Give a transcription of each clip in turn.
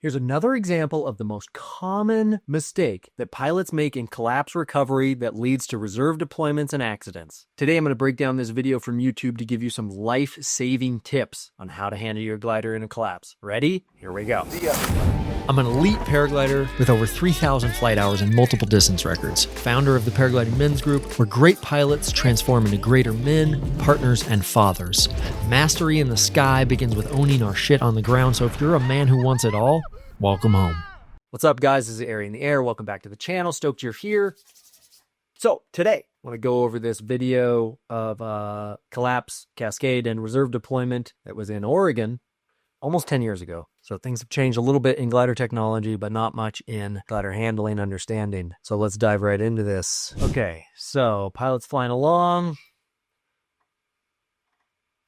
Here's another example of the most common mistake that pilots make in collapse recovery that leads to reserve deployments and accidents. Today, I'm going to break down this video from YouTube to give you some life-saving tips on how to handle your glider in a collapse. Ready? Here we go. I'm an elite paraglider with over 3,000 flight hours and multiple distance records, founder of the Paragliding Men's Group, where great pilots transform into greater men, partners, and fathers. Mastery in the sky begins with owning our shit on the ground, so if you're a man who wants it all, welcome home. What's up, guys? This is Ari in the Air. Welcome back to the channel. Stoked you're here. So today, I want to go over this video of collapse, cascade, and reserve deployment that was in Oregon almost 10 years ago. So things have changed a little bit in glider technology, but not much in glider handling understanding. So let's dive right into this. Okay, so pilots flying along.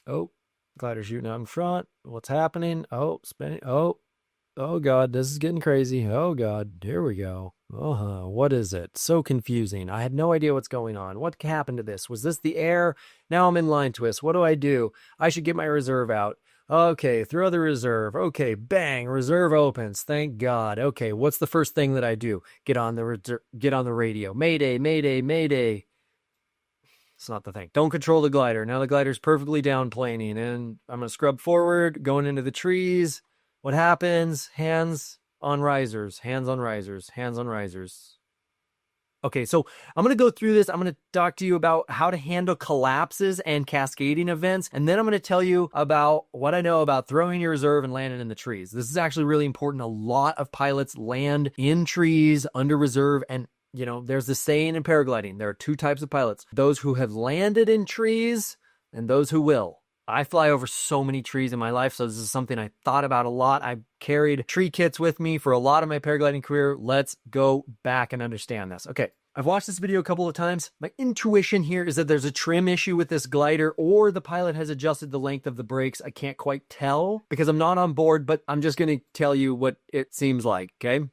Oh, glider shooting out in front. What's happening? Oh, spinning. Oh God, this is getting crazy. Oh God, here we go. What is it? So confusing. I had no idea what's going on. What happened to this? Was this the air? Now I'm in line twist. What do? I should get my reserve out. Okay, throw the reserve. Okay, bang, reserve opens. Thank God. Okay, what's the first thing that I do? Get on the radio. Mayday, mayday, mayday. It's not the thing. Don't control the glider. Now the glider's perfectly downplaning, and I'm going to scrub forward, going into the trees. What happens? Hands on risers, hands on risers, hands on risers. Okay, so I'm going to go through this. I'm going to talk to you about how to handle collapses and cascading events, and then I'm going to tell you about what I know about throwing your reserve and landing in the trees. This is actually really important. A lot of pilots land in trees under reserve, and you know, there's the saying in paragliding, there are two types of pilots: those who have landed in trees and those who will. I fly over so many trees in my life, so this is something I thought about a lot. I carried tree kits with me for a lot of my paragliding career. Let's go back and understand this. Okay, I've watched this video a couple of times. My intuition here is that there's a trim issue with this glider, or the pilot has adjusted the length of the brakes. I can't quite tell because I'm not on board, but I'm just going to tell you what it seems like, okay?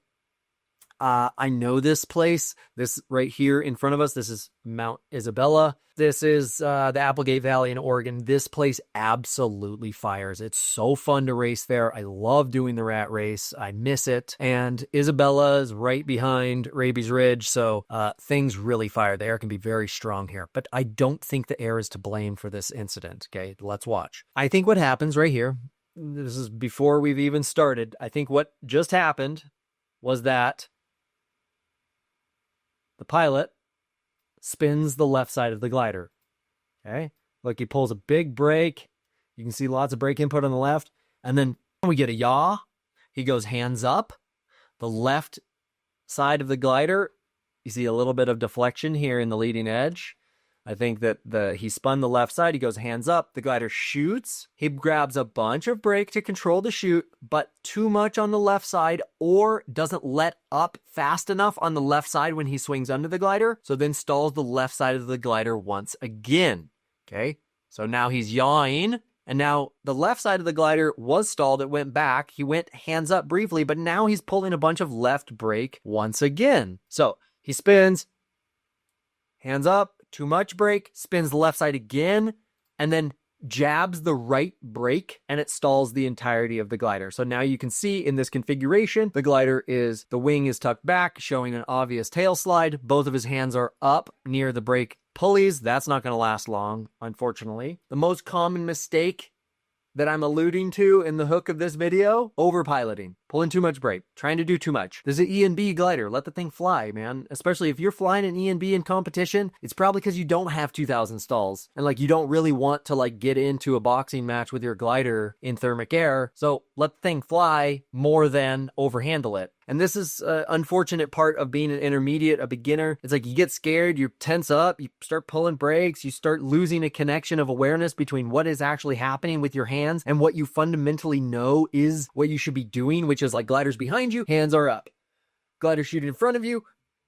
I know this place. This right here in front of us, this is Mount Isabella. This is the Applegate Valley in Oregon. This place absolutely fires. It's so fun to race there. I love doing the rat race. I miss it. And Isabella is right behind Raby's Ridge, so things really fire. The air can be very strong here. But I don't think the air is to blame for this incident, okay? Let's watch. I think what happens right here, this is before we've even started, I think what just happened was that the pilot spins the left side of the glider. Okay, look, he pulls a big brake. You can see lots of brake input on the left. And then we get a yaw. He goes hands up. The left side of the glider, you see a little bit of deflection here in the leading edge. I think that he spun the left side. He goes hands up. The glider shoots. He grabs a bunch of brake to control the shoot, but too much on the left side, or doesn't let up fast enough on the left side when he swings under the glider. So then stalls the left side of the glider once again. Okay. So now he's yawing. And now the left side of the glider was stalled. It went back. He went hands up briefly, but now he's pulling a bunch of left brake once again. So he spins, hands up. Too much brake, spins the left side again, and then jabs the right brake, and it stalls the entirety of the glider. So now you can see in this configuration, the wing is tucked back, showing an obvious tail slide. Both of his hands are up near the brake pulleys. That's not going to last long, unfortunately. The most common mistake that I'm alluding to in the hook of this video, overpiloting, pulling too much brake, trying to do too much. There's an E and B glider. Let the thing fly, man. Especially if you're flying an E and B in competition, it's probably because you don't have 2,000 stalls. And like, you don't really want to like get into a boxing match with your glider in thermic air. So let the thing fly more than overhandle it. And this is an unfortunate part of being an intermediate, a beginner. It's like you get scared, you tense up, you start pulling brakes, you start losing a connection of awareness between what is actually happening with your hands and what you fundamentally know is what you should be doing, which is like gliders behind you, hands are up. Glider shooting in front of you,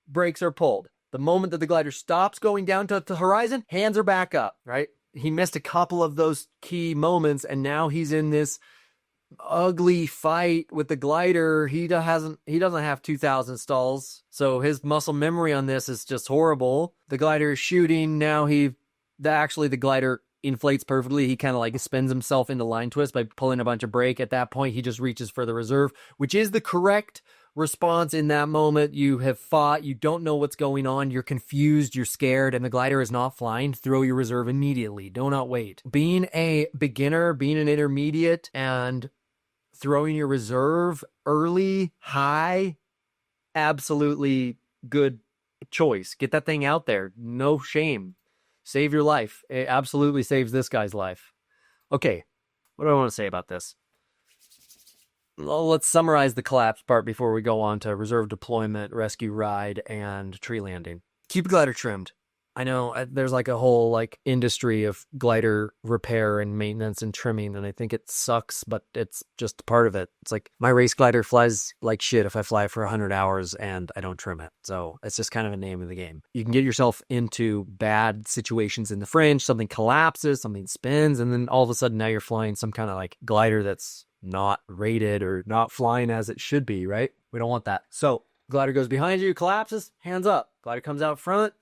brakes are pulled. The moment that the glider stops going down to the horizon, hands are back up, right? He missed a couple of those key moments, and now he's in this ugly fight with the glider. He doesn't have 2,000 stalls, so his muscle memory on this is just horrible. The glider is shooting. Now the glider inflates perfectly. He kind of like spins himself into line twist by pulling a bunch of brake. At that point, he just reaches for the reserve, which is the correct response in that moment. You have fought, you don't know what's going on, you're confused, you're scared, and the glider is not flying. Throw your reserve immediately. Do not wait. Being a beginner, being an intermediate, and throwing your reserve early, high, absolutely good choice. Get that thing out there. No shame. Save your life. It absolutely saves this guy's life. Okay, what do I want to say about this? Well, let's summarize the collapse part before we go on to reserve deployment, rescue ride, and tree landing. Keep your glider trimmed. I know there's like a whole like industry of glider repair and maintenance and trimming, and I think it sucks, but it's just part of it. It's like my race glider flies like shit if I fly for 100 hours and I don't trim it. So it's just kind of a name of the game. You can get yourself into bad situations in the fringe. Something collapses, something spins, and then all of a sudden now you're flying some kind of like glider that's not rated or not flying as it should be, right? We don't want that. So glider goes behind you, collapses, hands up. Glider comes out front,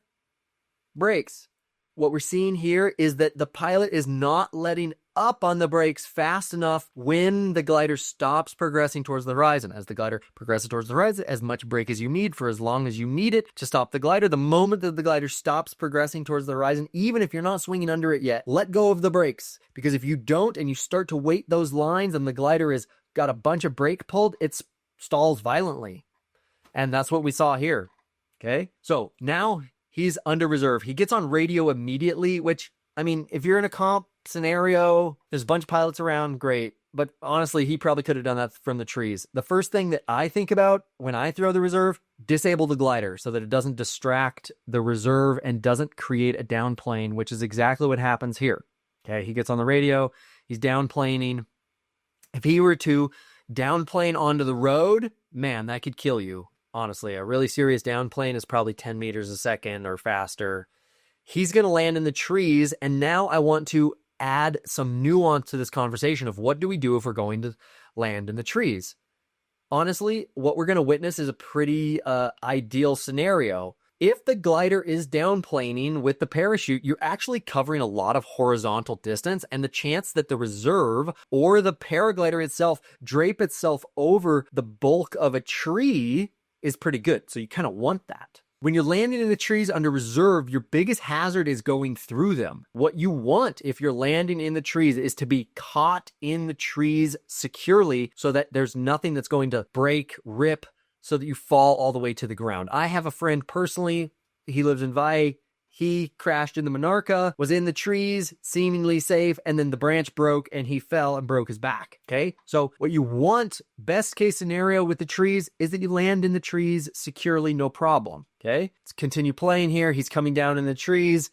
brakes. What we're seeing here is that the pilot is not letting up on the brakes fast enough when the glider stops progressing towards the horizon. As the glider progresses towards the horizon, as much brake as you need for as long as you need it to stop the glider. The moment that the glider stops progressing towards the horizon, even if you're not swinging under it yet, let go of the brakes. Because if you don't and you start to wait those lines and the glider has got a bunch of brake pulled, it stalls violently. And that's what we saw here. Okay, so now he's under reserve. He gets on radio immediately, which, I mean, if you're in a comp scenario, there's a bunch of pilots around, great. But honestly, he probably could have done that from the trees. The first thing that I think about when I throw the reserve, disable the glider so that it doesn't distract the reserve and doesn't create a downplane, which is exactly what happens here. Okay, he gets on the radio, he's downplaning. If he were to downplane onto the road, man, that could kill you. Honestly, a really serious downplane is probably 10 meters a second or faster. He's going to land in the trees, and now I want to add some nuance to this conversation of what do we do if we're going to land in the trees. Honestly, what we're going to witness is a pretty ideal scenario. If the glider is downplaning with the parachute, you're actually covering a lot of horizontal distance, and the chance that the reserve or the paraglider itself drape itself over the bulk of a tree is pretty good. So you kind of want that. When you're landing in the trees under reserve, your biggest hazard is going through them. What you want if you're landing in the trees is to be caught in the trees securely so that there's nothing that's going to break, rip, so that you fall all the way to the ground. I have a friend personally, he lives in Valle. He crashed in the Monarca, was in the trees, seemingly safe, and then the branch broke and he fell and broke his back. Okay? So what you want, best case scenario with the trees, is that you land in the trees securely, no problem. Okay? Let's continue playing here. He's coming down in the trees.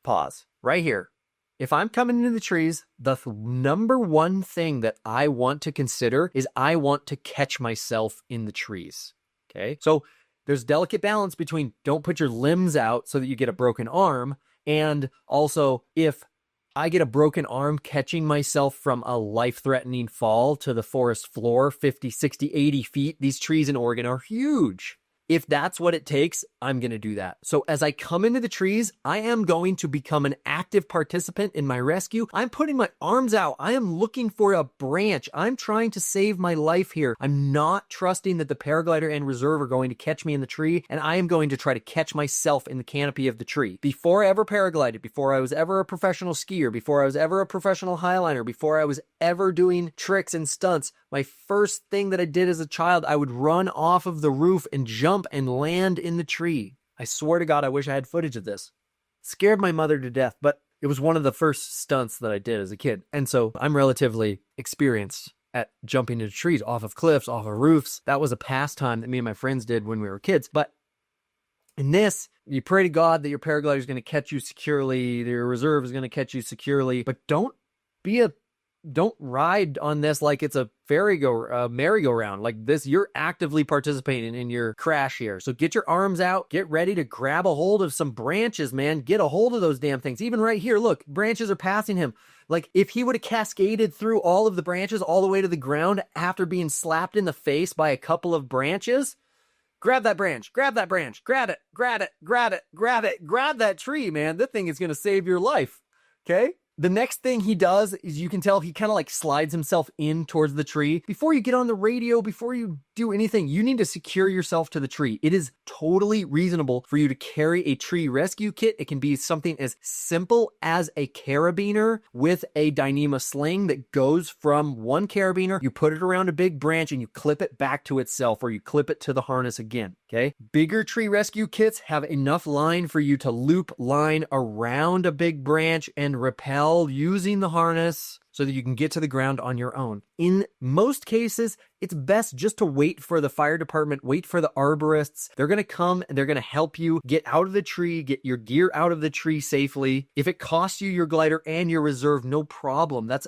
Pause. Right here. If I'm coming into the trees, the number one thing that I want to consider is I want to catch myself in the trees. Okay? So there's delicate balance between don't put your limbs out so that you get a broken arm, and also if I get a broken arm catching myself from a life-threatening fall to the forest floor, 50, 60, 80 feet, these trees in Oregon are huge. If that's what it takes, I'm going to do that. So as I come into the trees, I am going to become an active participant in my rescue. I'm putting my arms out. I am looking for a branch. I'm trying to save my life here. I'm not trusting that the paraglider and reserve are going to catch me in the tree, and I am going to try to catch myself in the canopy of the tree. Before I ever paraglided, before I was ever a professional skier, before I was ever a professional highliner, before I was ever doing tricks and stunts, my first thing that I did as a child, I would run off of the roof and jump and land in the tree. I swear to God, I wish I had footage of this. Scared my mother to death, but it was one of the first stunts that I did as a kid. And so I'm relatively experienced at jumping into trees, off of cliffs, off of roofs. That was a pastime that me and my friends did when we were kids. But in this, you pray to God that your paraglider is going to catch you securely, that your reserve is going to catch you securely, but don't ride on this like it's a merry-go-round. Like this, you're actively participating in your crash here. So get your arms out, get ready to grab a hold of some branches, man. Get a hold of those damn things. Even right here, look, branches are passing him. Like if he would have cascaded through all of the branches all the way to the ground after being slapped in the face by a couple of branches, grab that branch, grab that branch, grab it, grab it, grab it, grab it, grab that tree, man. That thing is going to save your life. Okay? The next thing he does is you can tell he kind of like slides himself in towards the tree. Before you get on the radio, before you do anything, you need to secure yourself to the tree. It is totally reasonable for you to carry a tree rescue kit. It can be something as simple as a carabiner with a Dyneema sling that goes from one carabiner. You put it around a big branch and you clip it back to itself, or you clip it to the harness again. Okay. Bigger tree rescue kits have enough line for you to loop line around a big branch and rappel using the harness so that you can get to the ground on your own. In most cases, it's best just to wait for the fire department, wait for the arborists. They're going to come and they're going to help you get out of the tree, get your gear out of the tree safely. If it costs you your glider and your reserve, no problem. That's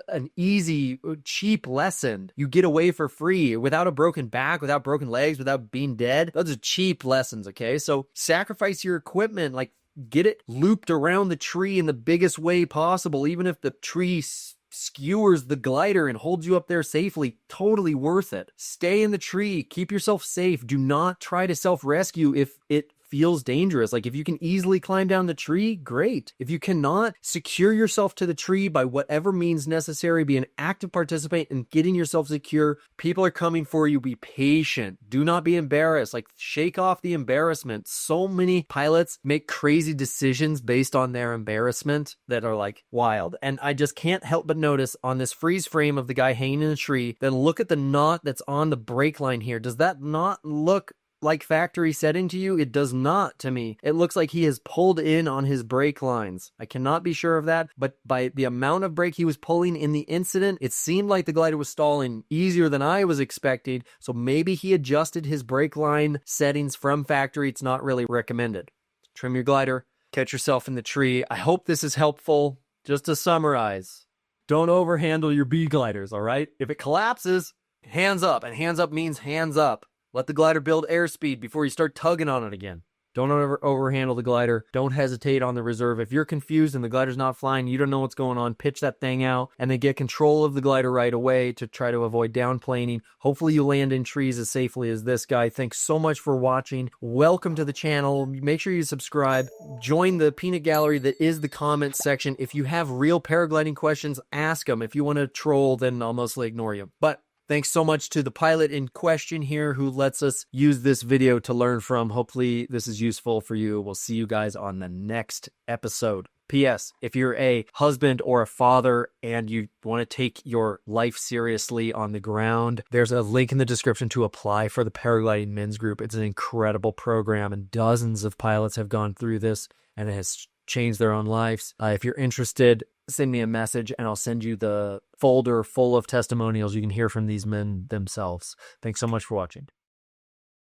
an easy, cheap lesson. You get away for free without a broken back, without broken legs, without being dead. Those are cheap lessons, okay? So sacrifice your equipment, like get it looped around the tree in the biggest way possible, even if the tree skewers the glider and holds you up there safely. Totally worth it. Stay in the tree. Keep yourself safe. Do not try to self-rescue if it feels dangerous. Like if you can easily climb down the tree, great. If you cannot, secure yourself to the tree by whatever means necessary. Be an active participant in getting yourself secure. People are coming for you. Be patient. Do not be embarrassed. Like shake off the embarrassment. So many pilots make crazy decisions based on their embarrassment that are like wild. And I just can't help but notice on this freeze frame of the guy hanging in a tree, then look at the knot that's on the brake line here. Does that not look like factory setting to you? It does not to me. It looks like he has pulled in on his brake lines. I cannot be sure of that, but by the amount of brake he was pulling in the incident, it seemed like the glider was stalling easier than I was expecting. So maybe he adjusted his brake line settings from factory. It's not really recommended. Trim your glider, catch yourself in the tree. I hope this is helpful. Just to summarize, don't overhandle your B gliders, all right? If it collapses, hands up, and hands up means hands up. Let the glider build airspeed before you start tugging on it again. Don't overhandle the glider. Don't hesitate on the reserve. If you're confused and the glider's not flying, you don't know what's going on, pitch that thing out and then get control of the glider right away to try to avoid downplaning. Hopefully you land in trees as safely as this guy. Thanks so much for watching. Welcome to the channel. Make sure you subscribe. Join the peanut gallery that is the comments section. If you have real paragliding questions, ask them. If you want to troll, then I'll mostly ignore you. But thanks so much to the pilot in question here who lets us use this video to learn from. Hopefully this is useful for you. We'll see you guys on the next episode. P.S. If you're a husband or a father and you want to take your life seriously on the ground, there's a link in the description to apply for the Paragliding Men's Group. It's an incredible program and dozens of pilots have gone through this and it has changed their own lives. If you're interested, send me a message and I'll send you the folder full of testimonials you can hear from these men themselves. Thanks so much for watching.